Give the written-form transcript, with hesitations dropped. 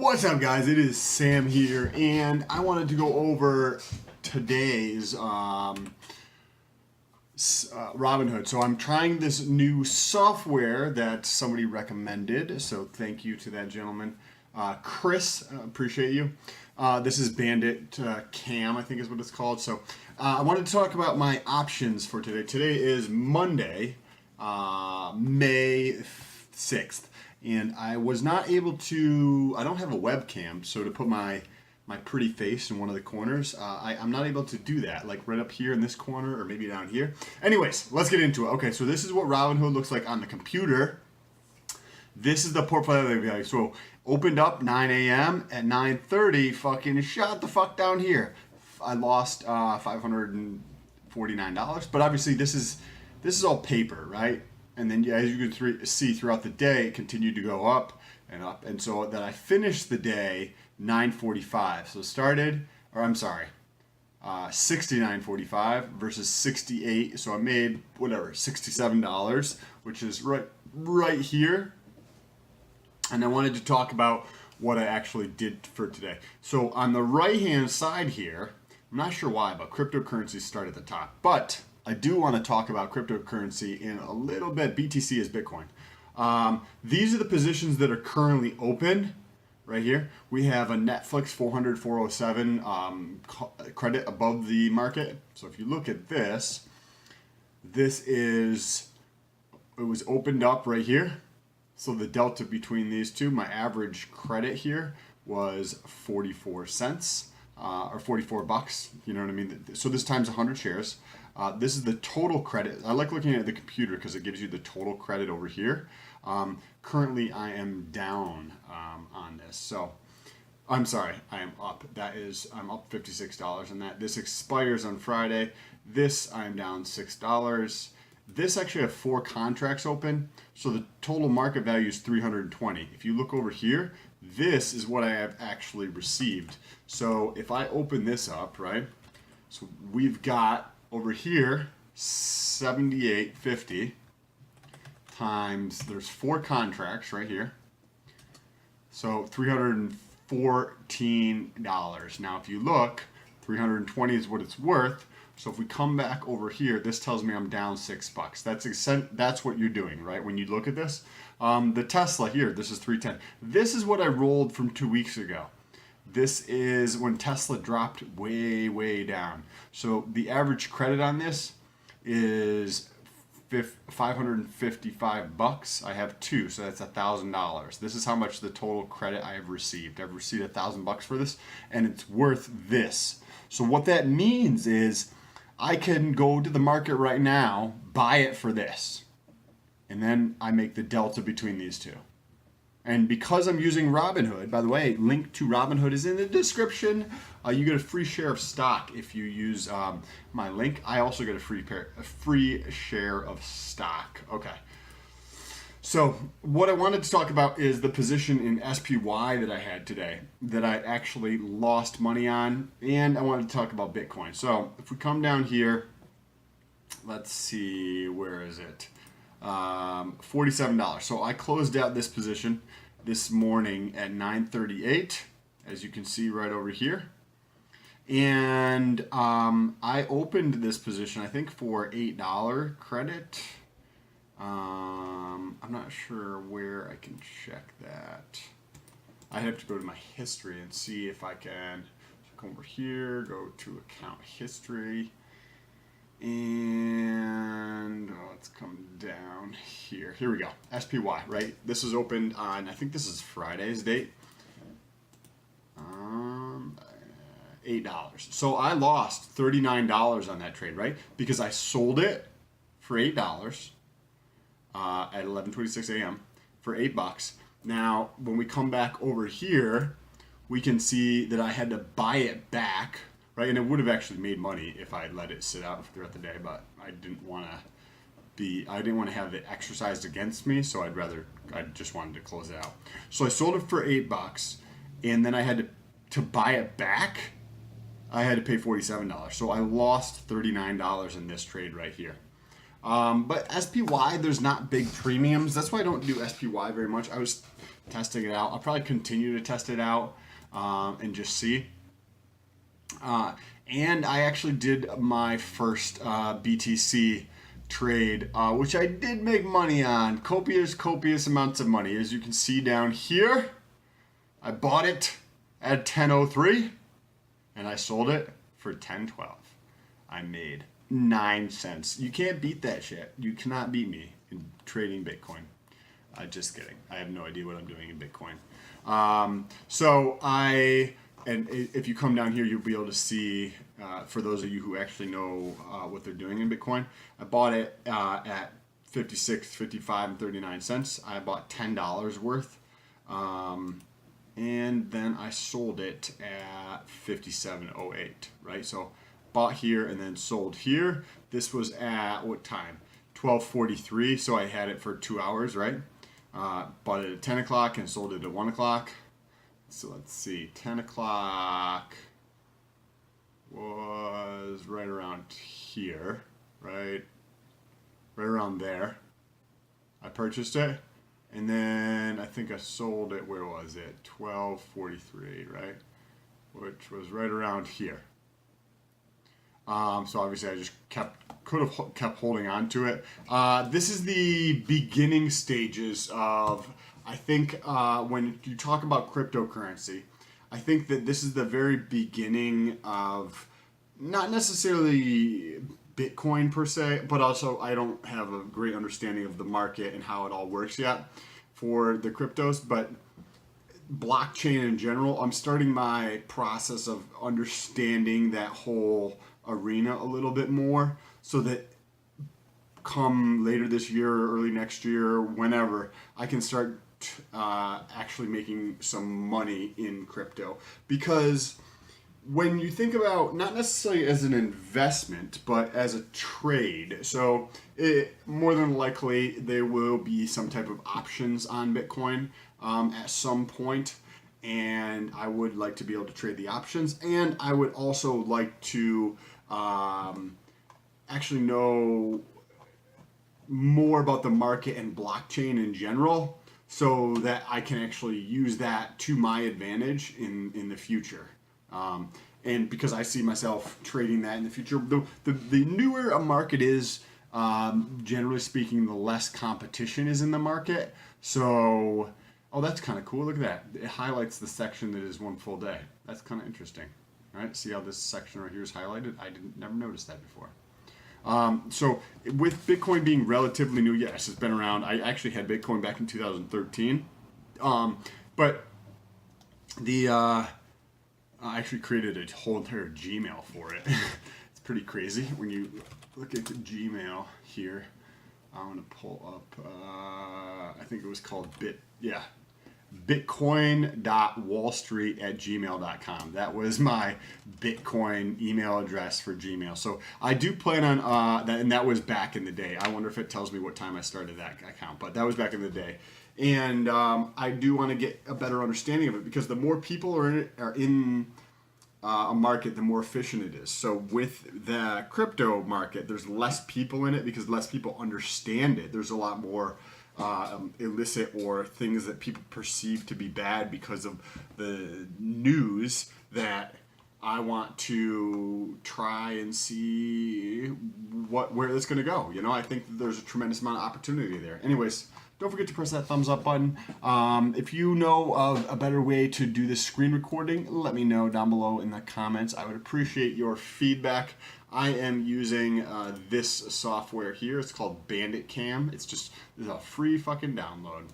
What's up, guys? It is Sam here, and I wanted to go over today's Robinhood. So I'm trying this new software that somebody recommended. So thank you to that gentleman, Chris. Appreciate you. This is Bandit Cam, I think is what it's called. So I wanted to talk about my options for today. Today is Monday, May 6th. And I was not able to, I don't have a webcam, so to put my pretty face in one of the corners, I'm not able to do that, like right up here in this corner or maybe down here. Anyways, let's get into it. Okay, so this is what Robinhood looks like on the computer. This is the portfolio value. So opened up 9 a.m. at 9:30, fucking shot the fuck down here. I lost $549, but obviously this is all paper, right? And then, as you can see throughout the day, it continued to go up and up. And so that I finished the day 9:45. So started, or I'm sorry, 69.45 versus 68. So I made whatever, $67, which is right here. And I wanted to talk about what I actually did for today. So on the right-hand side here, I'm not sure why, but cryptocurrencies start at the top. But I do want to talk about cryptocurrency in a little bit. BTC is Bitcoin. These are the positions that are currently open right here. We have a Netflix 407 credit above the market. So if you look at this, it was opened up right here. So the delta between these two, my average credit here was 44 cents. Or 44 bucks, you know what I mean? So this times 100 shares. This is the total credit. I like looking at the computer because it gives you the total credit over here. Currently, I am down on this. So, I'm sorry, I am up. I'm up $56 on that. This expires on Friday. This, I'm down $6. This actually have 4 contracts open. So the total market value is 320. If you look over here, this is what I have actually received. So if I open this up, right? So we've got over here 78.50 times, there's 4 contracts right here. So $314. Now if you look, 320 is what it's worth. So if we come back over here, this tells me I'm down $6. That's what you're doing, right? When you look at this, the Tesla here, this is 310. This is what I rolled from 2 weeks ago. This is when Tesla dropped way, way down. So the average credit on this is $555. I have 2, so that's $1,000. This is how much the total credit I have received. I've received $1,000 for this, and it's worth this. So what that means is I can go to the market right now, buy it for this, and then I make the delta between these two. And because I'm using Robinhood, by the way, link to Robinhood is in the description. You get a free share of stock if you use my link. I also get a free share of stock. Okay. So what I wanted to talk about is the position in SPY that I had today that I actually lost money on, and I wanted to talk about Bitcoin. So if we come down here, let's see, where is it? $47. So I closed out this position this morning at 9:38, as you can see right over here. And I opened this position, I think, for $8 credit. I'm not sure where I can check that. I have to go to my history and see if I can come over here, go to account history, and let's come down here. Here we go. SPY, right? This is opened on, I think this is Friday's date. $8. So I lost $39 on that trade, right? Because I sold it for $8 at 11:26 a.m. for $8. Now, when we come back over here, we can see that I had to buy it back, right? And it would have actually made money if I let it sit out throughout the day, but I didn't want to have it exercised against me, so I just wanted to close it out. So I sold it for $8, and then I had to buy it back. I had to pay $47. So I lost $39 in this trade right here. But SPY, there's not big premiums. That's why I don't do SPY very much. I was testing it out. I'll probably continue to test it out and just see. And I actually did my first BTC trade, which I did make money on. Copious amounts of money. As you can see down here, I bought it at 10.03 and I sold it for 10.12. I made 9 cents. You can't beat that shit. You cannot beat me in trading Bitcoin. Just kidding. I have no idea what I'm doing in Bitcoin. And if you come down here, you'll be able to see, for those of you who actually know what they're doing in Bitcoin, I bought it at 56, 55, and 39 cents. I bought $10 worth. And then I sold it at 57.08, right? So bought here and then sold here. This was at what time? 12:43, so I had it for 2 hours, right? Bought it at 10 o'clock and sold it at 1 o'clock. So let's see, 10 o'clock was right around here, right around there. I purchased it, and then I think I sold it, where was it? 12:43, right? Which was right around here. So obviously I just could have kept holding on to it. This is the beginning stages of, I think, when you talk about cryptocurrency, I think that this is the very beginning of not necessarily Bitcoin per se, but also I don't have a great understanding of the market and how it all works yet for the cryptos, but blockchain in general, I'm starting my process of understanding that whole arena a little bit more, so that come later this year or early next year, whenever, I can start actually making some money in crypto. Because when you think about, not necessarily as an investment, but as a trade, so more than likely there will be some type of options on Bitcoin at some point, and I would like to be able to trade the options, and I would also like to actually know more about the market and blockchain in general, so that I can actually use that to my advantage in the future. And because I see myself trading that in the future, the newer a market is, generally speaking, the less competition is in the market. So, oh, that's kind of cool. Look at that. It highlights the section that is one full day. That's kind of interesting. All right, see how this section right here is highlighted? I never noticed that before. So with Bitcoin being relatively new, yes, it's been around. I actually had Bitcoin back in 2013, but I actually created a whole entire Gmail for it. It's pretty crazy when you look at the Gmail here. I'm gonna pull up. I think it was called bitcoin.wallstreet@gmail.com. That was my Bitcoin email address for Gmail. So I do plan on that, and that was back in the day. I wonder if it tells me what time I started that account, but that was back in the day. And I do want to get a better understanding of it, because the more people are in a market, the more efficient it is. So with the crypto market, there's less people in it because less people understand it. There's a lot more illicit or things that people perceive to be bad because of the news, that I want to try and see where it's going to go. You know, I think that there's a tremendous amount of opportunity there. Anyways, don't forget to press that thumbs up button. If you know of a better way to do this screen recording, let me know down below in the comments. I would appreciate your feedback. I am using this software here. It's called Bandit Cam. It's a free fucking download.